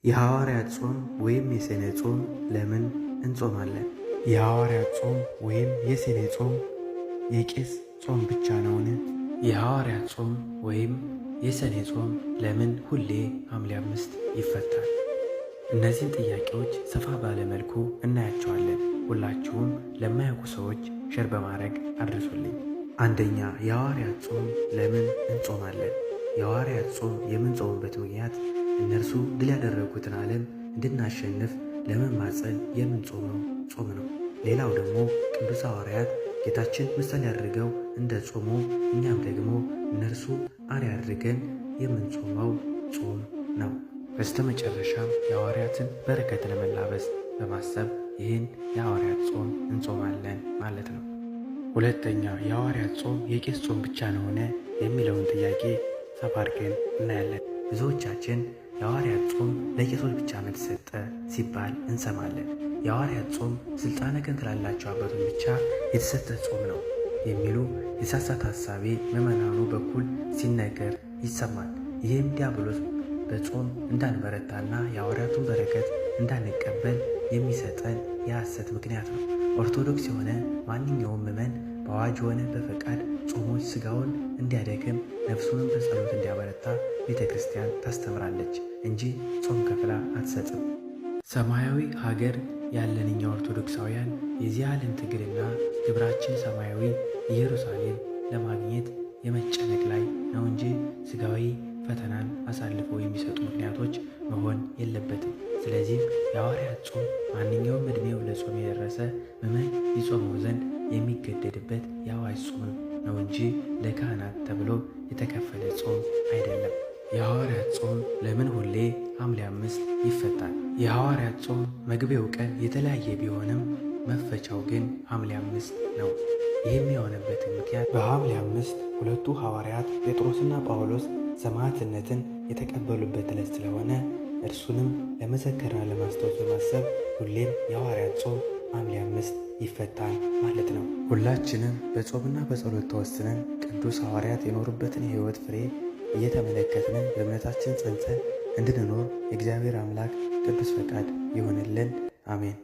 የሐዋርያት ጾም ወይም የሰኔ ጾም ለምን እንጾማለን? የሐዋርያት ጾም ወይም የሰኔ ጾም የቄስ ጾም ብቻ ነውን? የሐዋርያት ጾም ወይም የሰኔ ጾም ለምን ሁሌ ሐምሌ 5 ይፈታል? እነዚህን ጥያቄዎች ሰፋ ባለ መልኩ እናያቸዋለን። ሁላችሁም ለማያውቁ ሰዎች ሸር በማድረግ አድርሱልኝ። አንደኛ፣ የሐዋርያት ጾም ለምን እንጾማለን? የሐዋርያት ጾም የምንጾምበት ምክንያት እነርሱ ድል ያደረጉትን ዓለም እንድናሸንፍ ለመማፀን የምንጾመው ጾም ነው። ሌላው ደግሞ ቅዱስ ሐዋርያት ጌታችን ምሳሌ አድርገው እንደ ጾሙ እኛም ደግሞ እነርሱ አርአያ አድርገን የምንጾመው ጾም ነው። በስተመጨረሻም የሐዋርያትን በረከት ለመላበስ በማሰብ ይህን የሐዋርያት ጾም እንጾማለን ማለት ነው። ሁለተኛ፣ የሐዋርያት ጾም የቄስ ጾም ብቻ ነውን የሚለውን ጥያቄ ሰፋ አድርገን እናያለን። ብዙዎቻችን የሐዋርያት ጾም ለቄሶች ብቻ ነው የተሰጠ ሲባል እንሰማለን። የሐዋርያት ጾም ስልጣነ ክህነት ላላቸው አባቶች ብቻ የተሰጠ ጾም ነው የሚሉ የሳሳተ ሐሳቤ ምዕመናኑ በኩል ሲነገር ይሰማል። ይህም ዲያብሎስ በጾም እንዳንበረታና የሐዋርያቱን በረከት እንዳንቀበል የሚሰጠን የሐሰት ምክንያት ነው። ኦርቶዶክስ የሆነ ማንኛውም ምዕመን በአዋጅ ሆነ በፈቃድ ጾሞች ሥጋውን እንዲያደክም ነፍሱንም በጸሎት እንዲያበረታ ቤተ ክርስቲያን ታስተምራለች እንጂ ጾም ከፍላ አትሰጥም። ሰማያዊ ሀገር ያለን እኛ ኦርቶዶክሳውያን የዚህ ዓለም ትግልና ግብራችን ሰማያዊ ኢየሩሳሌም ለማግኘት የመጨነቅ ላይ ነው እንጂ ሥጋዊ ፈተናን አሳልፈው የሚሰጡ ምክንያቶች መሆን የለበትም። ስለዚህም የሐዋርያት ጾም ማንኛውም ዕድሜው ለጾም የደረሰ ምዕመን ይጾመው ዘንድ የሚገደድበት የአዋጅ ጾም ነው እንጂ ለካህናት ተብሎ የተከፈለ ጾም አይደለም። የሐዋርያት ጾም ለምን ሁሌ ሐምሌ 5 ይፈታል? የሐዋርያት ጾም መግቢያው ቀን የተለያየ ቢሆንም መፈቻው ግን ሐምሌ 5 ነው። ይህም የሆነበትን ምክንያት በሐምሌ 5 ሁለቱ ሐዋርያት ጴጥሮስና ጳውሎስ ሰማዕትነትን የተቀበሉበት ዕለት ስለሆነ እርሱንም ለመዘከርና ለማስታወስ በማሰብ ሁሌም የሐዋርያት ጾም ሐምሌ 5 ይፈታል ማለት ነው። ሁላችንም በጾምና በጸሎት ተወስነን ቅዱስ ሐዋርያት የኖሩበትን የሕይወት ፍሬ እየተመለከትን በእምነታችን ጸንተን እንድንኖር የእግዚአብሔር አምላክ ቅዱስ ፈቃድ ይሆንልን። አሜን።